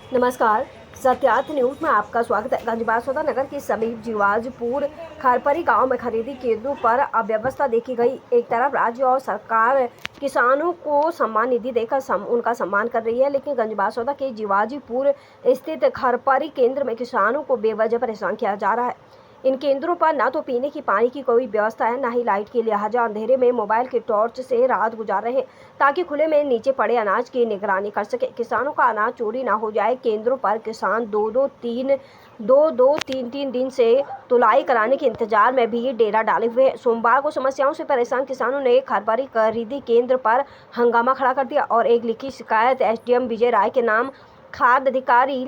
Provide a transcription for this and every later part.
नमस्कार, सत्यार्थ न्यूज में आपका स्वागत है। गंजबासौदा नगर के समीप जीवाजपुर खरपरी गांव में खरीदी केंद्रों पर अव्यवस्था देखी गई। एक तरफ राज्य और सरकार किसानों को सम्मान निधि देकर उनका सम्मान कर रही है, लेकिन गंजबासौदा के जीवाजपुर स्थित खरपरी केंद्र में किसानों को बेवजह परेशान किया जा रहा है। इन केंद्रों पर न तो पीने की पानी की कोई व्यवस्था है, न ही लाइट की, लिहाजा अंधेरे में मोबाइल के टॉर्च से रात गुजार रहे हैं ताकि खुले में नीचे पड़े अनाज की निगरानी कर सके, किसानों का अनाज चोरी ना हो जाए। केंद्रों पर किसान दो तीन दिन से तुलाई कराने के इंतजार में भी डेरा डाले हुए हैं। सोमवार को समस्याओं से परेशान किसानों ने खरपरी खरीदी केंद्र पर हंगामा खड़ा कर दिया और एक लिखित शिकायत एसडीएम विजय राय के नाम खाद्य अधिकारी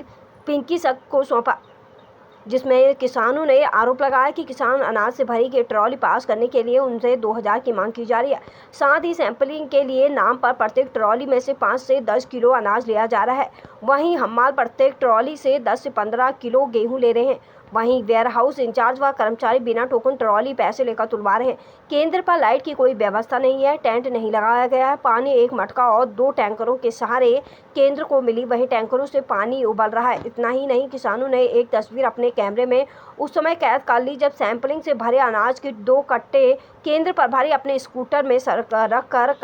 पिंकी सक को सौंपा, जिसमें किसानों ने आरोप लगाया कि किसान अनाज से भरी गई ट्रॉली पास करने के लिए उनसे 2000 की मांग की जा रही है। साथ ही सैंपलिंग के लिए नाम पर प्रत्येक ट्रॉली में से 5 से 10 किलो अनाज लिया जा रहा है। वहीं हम्माल प्रत्येक ट्रॉली से 10 से 15 किलो गेहूं ले रहे हैं। वहीं वेयरहाउस इंचार्ज व कर्मचारी बिना टोकन ट्रॉली पैसे लेकर तुलवा रहे हैं। केंद्र पर लाइट की कोई व्यवस्था नहीं है, टेंट नहीं लगाया गया है। पानी एक मटका और 2 टैंकरों के सहारे केंद्र को मिली, वहीं टैंकरों से पानी उबल रहा है। इतना ही नहीं, किसानों ने एक तस्वीर अपने कैमरे में उस समय कैद कर ली जब सैंपलिंग से भरे अनाज के 2 कट्टे केंद्र पर भरे अपने स्कूटर में रख कर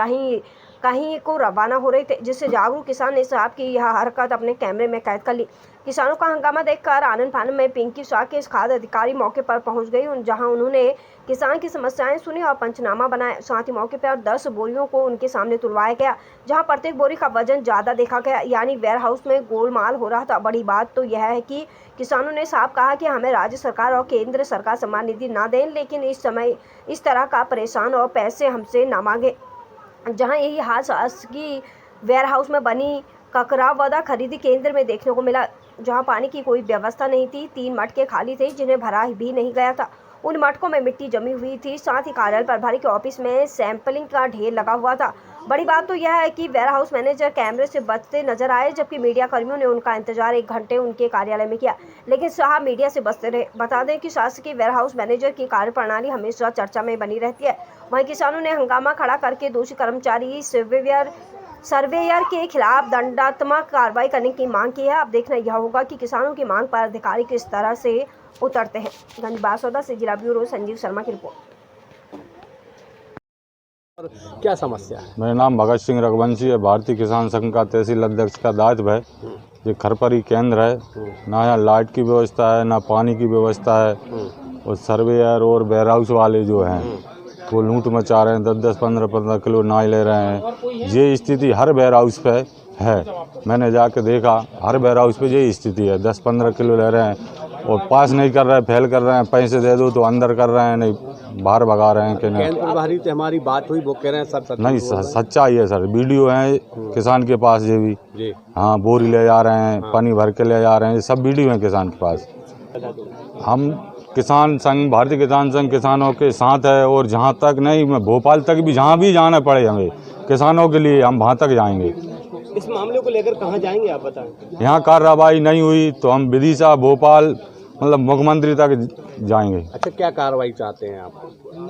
कहीं को रवाना हो रहे थे, जिससे जागरूक किसान ने साहब की यह हरकत अपने कैमरे में कैद कर ली। किसानों का हंगामा देखकर आनन फानन में पिंकी शाह के खाद्य अधिकारी मौके पर पहुंच गई, जहां उन्होंने किसान की समस्याएं सुनी और पंचनामा बनाया। साथ ही मौके पर 10 बोरियों को उनके सामने तुलवाया गया, जहां प्रत्येक बोरी का वजन ज्यादा देखा गया, यानी वेयरहाउस में गोलमाल हो रहा था। बड़ी बात तो यह है कि किसानों ने साफ कहा कि हमें राज्य सरकार और केंद्र सरकार सम्मान निधि ना दें, लेकिन इस समय इस तरह का परेशान और पैसे हमसे ना मांगे। जहां यही हाल शासकीय वेयरहाउस में बनी ककरावदा खरीदी केंद्र में देखने को मिला, जहां पानी की कोई व्यवस्था नहीं थी। 3 मटके खाली थे जिन्हें भरा भी नहीं गया था। उन मटकों में मिट्टी जमी हुई थी। साथ ही कार्यालय प्रभारी के ऑफिस में सैंपलिंग का ढेर लगा हुआ था। बड़ी बात तो यह है कि वेयरहाउस मैनेजर कैमरे से बचते नजर आए, जबकि मीडिया कर्मियों ने उनका इंतजार 1 घंटे उनके कार्यालय में किया, लेकिन साहब मीडिया से बचते रहे। बता दें कि शासकीय वेयरहाउस मैनेजर की कार्यप्रणाली हमेशा चर्चा में बनी रहती है। वहीं किसानों ने हंगामा खड़ा करके दोषी कर्मचारी सर्वेयर के खिलाफ दंडात्मक कार्रवाई करने की मांग की है। अब देखना यह होगा कि किसानों की मांग पर अधिकारी किस तरह से उतरते हैं। गंजबासौदा से जिला ब्यूरो संजीव शर्मा की रिपोर्ट। क्या समस्या है? मेरा नाम भगत सिंह रघुवंशी है। भारतीय किसान संघ का तहसील अध्यक्ष का दायित्व है। ये खरपरी केंद्र है, ना यहाँ लाइट की व्यवस्था है, ना पानी की व्यवस्था है, और सर्वेयर और वेयरहाउस वाले जो हैं वो लूट मचा रहे हैं। 10-10, 15-15 किलो अनाज ले रहे हैं। ये स्थिति हर वेयरहाउस पे है। मैंने जाके देखा, हर वेयरहाउस पे यही स्थिति है। 10-15 किलो ले रहे हैं और पास नहीं कर रहे हैं, फेल कर रहे हैं। पैसे दे दो तो अंदर कर रहे हैं, नहीं बाहर भगा रहे हैं कि नहीं। केंद्र प्रभारी से हमारी बात हुई, वो कह रहे हैं सब नहीं, सच्चाई है सर। वीडियो है किसान के पास ये भी जी। हाँ, बोरी ले जा रहे हैं, पानी भर के ले जा रहे हैं, ये सब वीडियो है किसान के पास। हम किसान संघ, भारतीय किसान संघ किसानों के साथ है, और जहाँ तक नहीं, मैं भोपाल तक भी, जहाँ भी जाना पड़े हमें किसानों के लिए, हम वहाँ तक जाएंगे। इस मामले को लेकर कहाँ जाएंगे आप बताएं? यहाँ कार्रवाई नहीं हुई तो हम विदिशा, भोपाल, मतलब मुख्यमंत्री तक जाएंगे। अच्छा, क्या कार्रवाई चाहते हैं आप?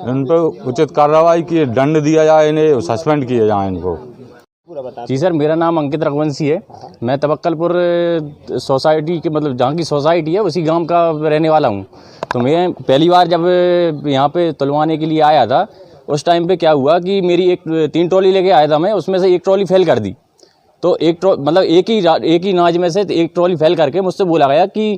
इन पर उचित कार्रवाई की, दंड दिया जाए, इन्हें सस्पेंड किया जाए इनको। जी सर, मेरा नाम अंकित रघुवंशी है। मैं तवक्कलपुर सोसाइटी के, मतलब जहाँ की सोसाइटी है उसी गांव का रहने वाला हूँ। तो मैं पहली बार जब यहाँ पे तुलवाने के लिए आया था, उस टाइम पे क्या हुआ कि मेरी 3 ट्रॉली लेके आया था मैं, उसमें से 1 ट्रॉली फेल कर दी। तो एक ही नाज में से 1 ट्रॉली फेल करके मुझसे बोला गया कि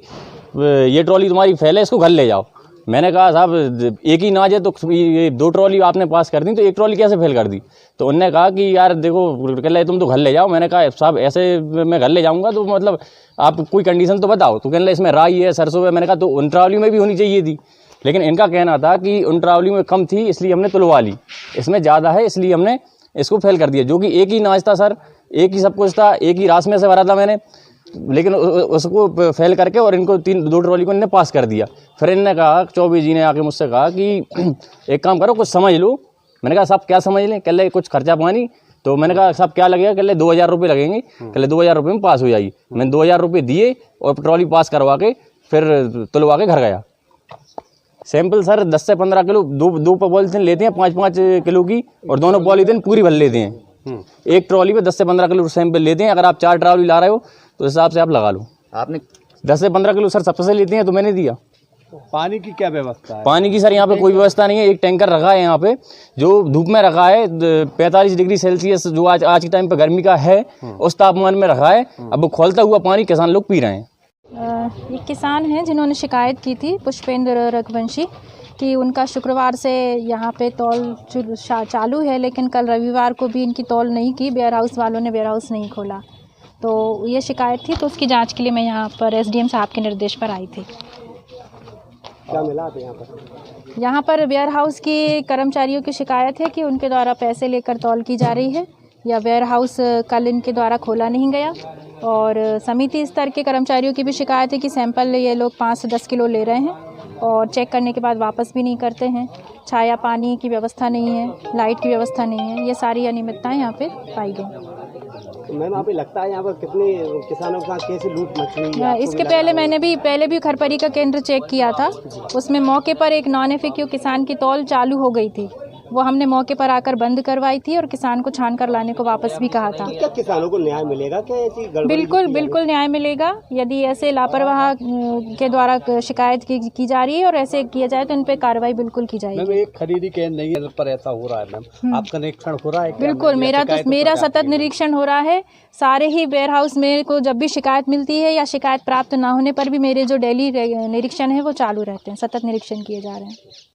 ये ट्रॉली तुम्हारी फेल है, इसको घर ले जाओ। मैंने कहा साहब एक ही नाज है तो ये 2 ट्रॉली आपने पास कर दी, तो 1 ट्रॉली कैसे फेल कर दी? तो उन्होंने कहा कि यार देखो, कह रहे तुम तो घर ले जाओ। मैंने कहा साहब ऐसे मैं घर ले जाऊंगा तो मतलब आप कोई कंडीशन तो बताओ। तो कहने लगे इसमें राई है, सरसों है। मैंने कहा तो उन ट्रॉली में भी होनी चाहिए थी, लेकिन इनका कहना था कि उन ट्रॉली में कम थी इसलिए हमने तुलवा ली, इसमें ज़्यादा है इसलिए हमने इसको फेल कर दिया। जो कि एक ही नाज था सर, एक ही सब कुछ था, एक ही रास में से भरा था मैंने, लेकिन उसको फेल करके और इनको 2 ट्रॉली को इन्होंने पास कर दिया। फिर इन्होंने कहा, चौबे जी ने आके मुझसे कहा कि एक काम करो, कुछ समझ लो। मैंने कहा साहब क्या समझ लें? कह ले कुछ खर्चा पानी। तो मैंने कहा साहब क्या लगेगा? कह ले 2000 रुपये लगेंगे। कह ले 2000 रुपये में पास हो जाइए। मैंने 2000 रुपये दिए और ट्रॉली पास करवा के फिर तुलवा के घर गया। सैंपल सर 10 से 15 किलो, दो पॉलीथीन लेते हैं 5-5 किलो की, और दोनों पॉलीथीन पूरी भर लेते हैं। एक ट्रॉली पे 10 से 15 किलो सैंपल लेते हैं। अगर आप 4 ट्रॉली ला रहे हो तो उस हिसाब से आप लगा लो। आपने 10 से 15 किलो सर सबसे लेते हैं तो मैंने दिया। पानी की क्या व्यवस्था है? पानी की सर यहाँ पे कोई व्यवस्था नहीं है। एक टैंकर रखा है यहाँ पे जो धूप में रखा है 45 डिग्री सेल्सियस जो आज के टाइम पे गर्मी का है उस तापमान में रखा है। अब वो खोलता हुआ पानी किसान लोग पी रहे हैं। ये किसान हैं जिन्होंने शिकायत की थी पुष्पेंद्र रघुवंशी कि उनका शुक्रवार से यहाँ पे तौल चालू है, लेकिन कल रविवार को भी इनकी तौल नहीं की। वेयर हाउस वालों ने वेयर हाउस नहीं खोला, तो ये शिकायत थी। तो उसकी जांच के लिए मैं यहाँ पर एसडीएम साहब के निर्देश पर आई थी। क्या मिला आप यहाँ पर? यहाँ पर वेयर हाउस की कर्मचारियों की शिकायत है कि उनके द्वारा पैसे लेकर तौल की जा रही है या वेयर हाउस कल इनके द्वारा खोला नहीं गया। और समिति स्तर के कर्मचारियों की भी शिकायत है कि सैंपल ये लोग 5 से 10 किलो ले रहे हैं और चेक करने के बाद वापस भी नहीं करते हैं। छाया पानी की व्यवस्था नहीं है, लाइट की व्यवस्था नहीं है, ये सारी अनियमितताएं यहाँ पे पाई गई। तो मैम आप लगता है यहाँ पर कितने किसानों के साथ कैसे लूट मची हुई है? इसके पहले मैंने पहले भी खरपरी का केंद्र चेक किया था। उसमें मौके पर एक नॉन एफएक्यू किसान की तौल चालू हो गई थी, वो हमने मौके पर आकर बंद करवाई थी और किसान को छान कर लाने को वापस भी कहा था। क्या किसानों को न्याय मिलेगा? क्या ऐसी गड़बड़ी? बिल्कुल न्याय मिलेगा। यदि ऐसे लापरवाह के द्वारा शिकायत की जा रही है और ऐसे किया जाए तो इन पे कार्रवाई बिल्कुल की जाएगी। मैम एक खरीदी केंद्र नहीं है पर ऐसा हो रहा है मैम, आपका निरीक्षण हो रहा है? बिल्कुल, मेरा सतत निरीक्षण हो रहा है। सारे ही वेयर हाउस मेरे को जब भी शिकायत मिलती है या शिकायत प्राप्त ना होने पर भी मेरे जो डेली निरीक्षण है वो चालू रहते हैं, सतत निरीक्षण किए जा रहे हैं।